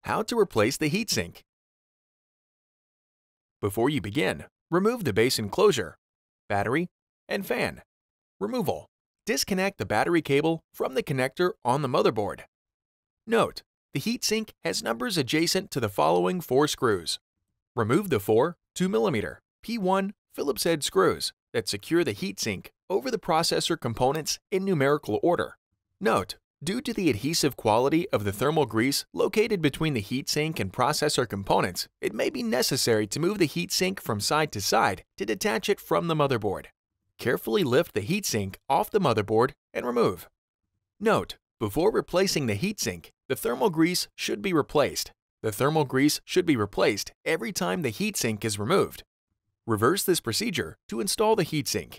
How to replace the heatsink. Before you begin, remove the base enclosure, battery, and fan. Removal. Disconnect the battery cable from the connector on the motherboard. Note: the heatsink has numbers adjacent to the following 4 screws. Remove the 4 2mm P1 Phillips head screws that secure the heatsink over the processor components in numerical order. Note: due to the adhesive quality of the thermal grease located between the heatsink and processor components, it may be necessary to move the heatsink from side to side to detach it from the motherboard. Carefully lift the heatsink off the motherboard and remove. Note: before replacing the heatsink, the thermal grease should be replaced. The thermal grease should be replaced every time the heatsink is removed. Reverse this procedure to install the heatsink.